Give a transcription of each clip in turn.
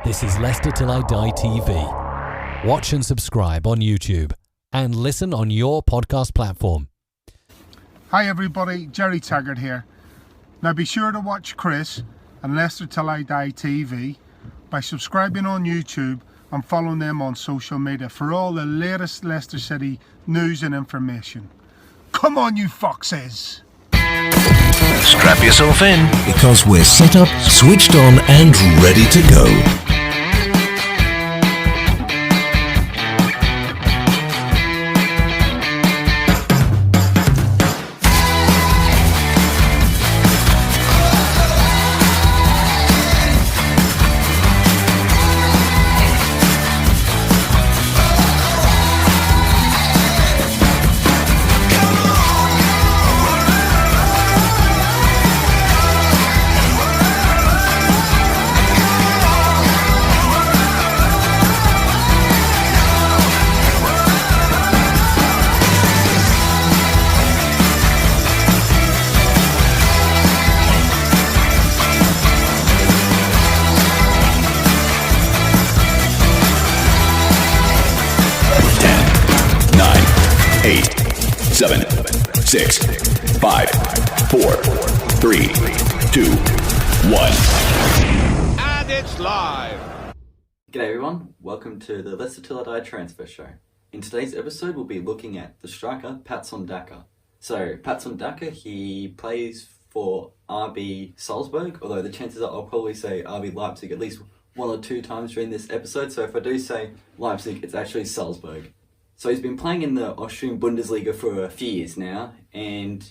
This is Leicester Till I Die TV. Watch and subscribe on YouTube and listen on your podcast platform. Hi everybody, Jerry Taggart here. Now be sure to watch Chris and Leicester Till I Die TV by subscribing on YouTube and following them on social media for all the latest Leicester City news and information. Come on you foxes! Strap yourself in because we're set up, switched on and ready to go. Eight, 7, 6, 5, 4, 3, 2, 1. And it's live! G'day everyone, welcome to the Leicester Till I Die Transfer Show. In today's episode we'll be looking at the striker Patson Daka. So Patson Daka, he plays for RB Salzburg, although the chances are I'll probably say RB Leipzig at least one or two times during this episode, so if I do say Leipzig, it's actually Salzburg. So he's been playing in the Austrian Bundesliga for a few years now, and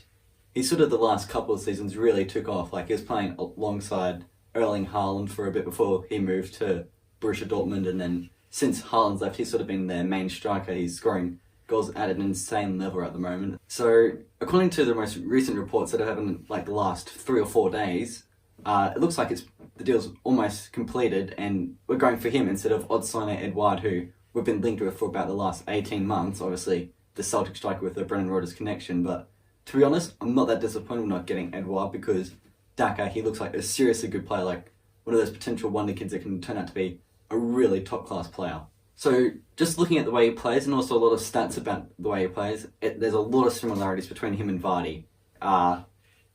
he sort of the last couple of seasons really took off. Like he was playing alongside Erling Haaland for a bit before he moved to Borussia Dortmund, and then since Haaland's left, he's sort of been their main striker. He's scoring goals at an insane level at the moment. So according to the most recent reports that have happened like the last 3 or 4 days, it looks like the deal's almost completed, and we're going for him instead of Odsonne Edouard, who we've been linked with for about the last 18 months, obviously the Celtic striker with the Brendan Rodgers connection, but to be honest, I'm not that disappointed with not getting Edouard because Daka, he looks like a seriously good player, like one of those potential wonder kids that can turn out to be a really top class player. So just looking at the way he plays and also a lot of stats about the way he plays, there's a lot of similarities between him and Vardy.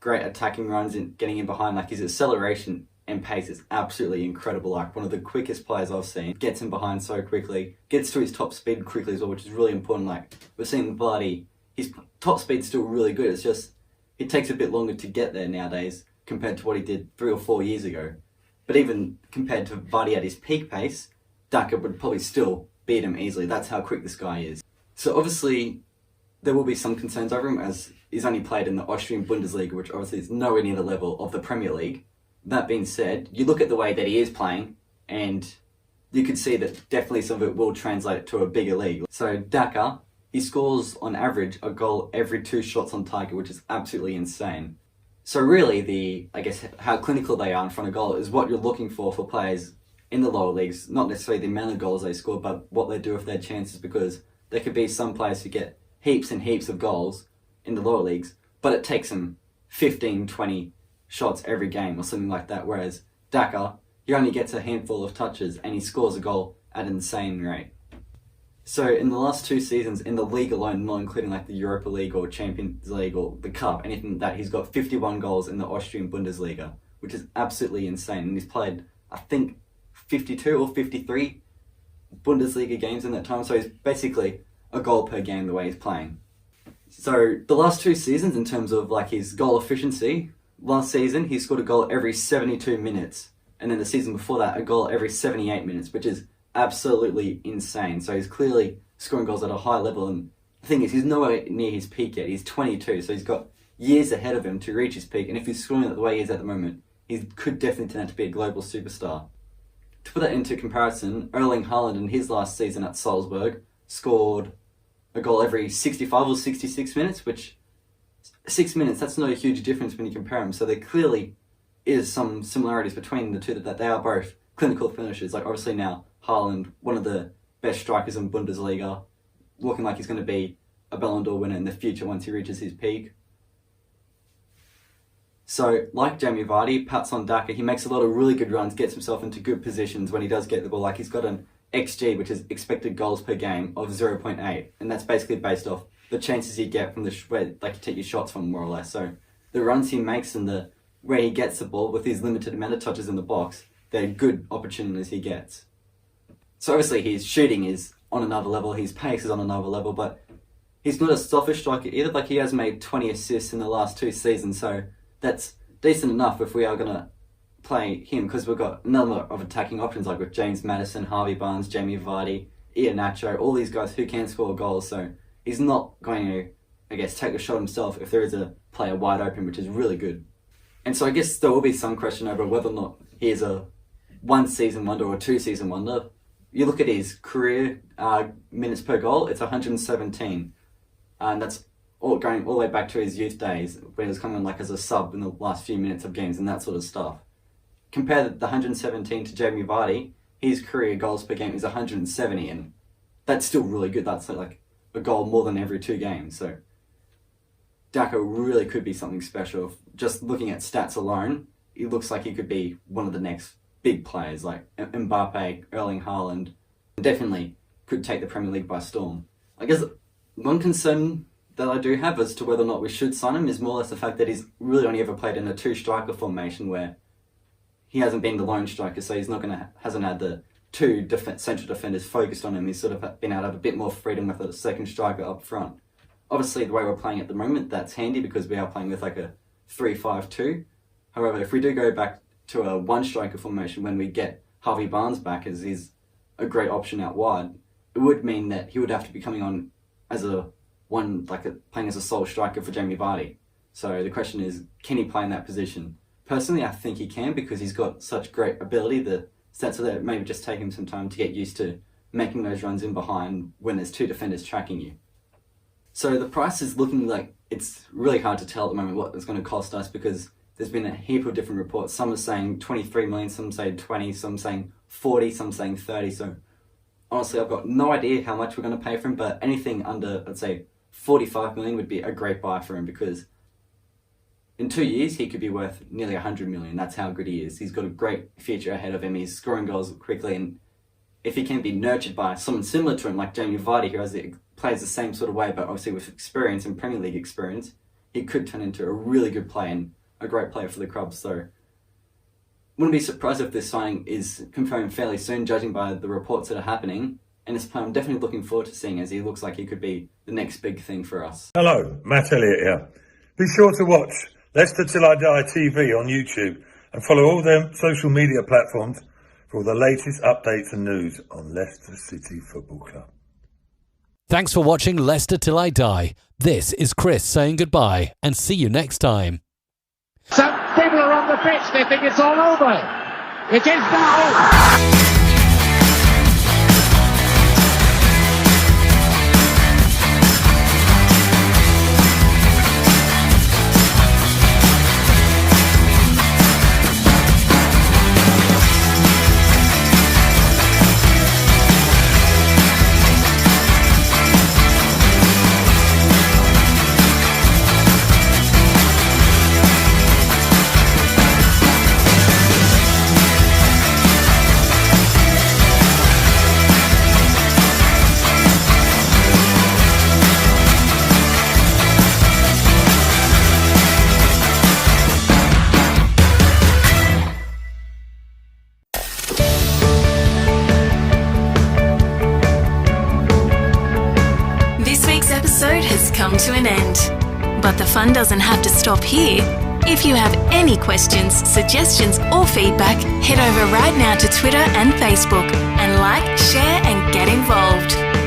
Great attacking runs and getting in behind, like his acceleration and pace is absolutely incredible, like one of the quickest players I've seen. Gets in behind so quickly, gets to his top speed quickly as well, which is really important. Like we're seeing with Vardy, his top speed's still really good, it's just it takes a bit longer to get there nowadays compared to what he did 3 or 4 years ago. But even compared to Vardy at his peak pace, Daka would probably still beat him easily. That's how quick this guy is. So obviously there will be some concerns over him as he's only played in the Austrian Bundesliga, which obviously is nowhere near the level of the Premier League. That being said, you look at the way that he is playing and you can see that definitely some of it will translate to a bigger league. So Daka, he scores on average a goal every 2 shots on target, which is absolutely insane. So really how clinical they are in front of goal is what you're looking for players in the lower leagues, not necessarily the amount of goals they score, but what they do with their chances, because there could be some players who get heaps and heaps of goals in the lower leagues, but it takes them 15, 20 shots every game or something like that, whereas Daka, he only gets a handful of touches and he scores a goal at an insane rate. So in the last 2 seasons in the league alone, not including like the Europa League or Champions League or the Cup, anything like that, he's got 51 goals in the Austrian Bundesliga, which is absolutely insane. And he's played, I think, 52 or 53 Bundesliga games in that time, so he's basically a goal per game the way he's playing. So the last 2 seasons in terms of like his goal efficiency, last season, he scored a goal every 72 minutes. And then the season before that, a goal every 78 minutes, which is absolutely insane. So he's clearly scoring goals at a high level. And the thing is, he's nowhere near his peak yet. He's 22, so he's got years ahead of him to reach his peak. And if he's scoring it the way he is at the moment, he could definitely turn out to be a global superstar. To put that into comparison, Erling Haaland in his last season at Salzburg scored a goal every 65 or 66 minutes, which 6 minutes, that's not a huge difference when you compare them. So there clearly is some similarities between the two, that they are both clinical finishers. Like obviously now, Haaland, one of the best strikers in Bundesliga, looking like he's going to be a Ballon d'Or winner in the future once he reaches his peak. So, like Jamie Vardy, Patson Daka, he makes a lot of really good runs, gets himself into good positions when he does get the ball. Like, he's got an XG, which is expected goals per game, of 0.8. And that's basically based off the chances you get from where you take your shots from, more or less. So, the runs he makes and where he gets the ball with his limited amount of touches in the box, they're good opportunities he gets. So, obviously, his shooting is on another level, his pace is on another level, but he's not a selfish striker either. Like, he has made 20 assists in the last 2 seasons, so that's decent enough if we are going to play him, because we've got a number of attacking options, like with James Maddison, Harvey Barnes, Jamie Vardy, Iheanacho, all these guys who can score goals. So he's not going to, I guess, take a shot himself if there is a player wide open, which is really good. And so I guess there will be some question over whether or not he is a 1-season wonder or a 2-season wonder. You look at his career minutes per goal, it's 117. And that's going all the way back to his youth days, when he was coming like as a sub in the last few minutes of games and that sort of stuff. Compare the 117 to Jamie Vardy, his career goals per game is 170, and that's still really good. That's like a goal more than every 2 games. So Daka really could be something special. Just looking at stats alone, he looks like he could be one of the next big players, like Mbappe, Erling Haaland. Definitely could take the Premier League by storm. I guess one concern that I do have as to whether or not we should sign him is more or less the fact that he's really only ever played in a 2-striker formation, where he hasn't been the lone striker, so he's hasn't had the 2 central defenders focused on him. He's sort of been able to have a bit more freedom with a second striker up front. Obviously, the way we're playing at the moment, that's handy because we are playing with like a 3-5-2. However, if we do go back to a 1-striker formation when we get Harvey Barnes back, as he's a great option out wide, it would mean that he would have to be coming on as playing as a sole striker for Jamie Vardy. So the question is, can he play in that position? Personally, I think he can, because he's got such great ability. The stats are that it maybe just take him some time to get used to making those runs in behind when there's 2 defenders tracking you. So the price is looking like it's really hard to tell at the moment what it's going to cost us, because there's been a heap of different reports. Some are saying 23 million, some say 20, some saying 40, some saying 30. So honestly, I've got no idea how much we're going to pay for him, but anything under, let's say, 45 million would be a great buy for him, because in 2 years he could be worth nearly 100 million. That's how good he is. He's got a great future ahead of him. He's scoring goals quickly, and if he can be nurtured by someone similar to him, like Jamie Vardy, who plays the same sort of way, but obviously with experience and Premier League experience, he could turn into a really good player and a great player for the club. So wouldn't be surprised if this signing is confirmed fairly soon, judging by the reports that are happening. And it's a player I'm definitely looking forward to seeing, as he looks like he could be the next big thing for us. Hello, Matt Elliott here. Be sure to watch Leicester Till I Die TV on YouTube and follow all their social media platforms for all the latest updates and news on Leicester City Football Club. Thanks for watching Leicester Till I Die. This is Chris saying goodbye, and see you next time. Some people are on the pitch, they think it's all over. It is now. Come to an end. But the fun doesn't have to stop here. If you have any questions, suggestions or feedback, head over right now to Twitter and Facebook and like, share and get involved.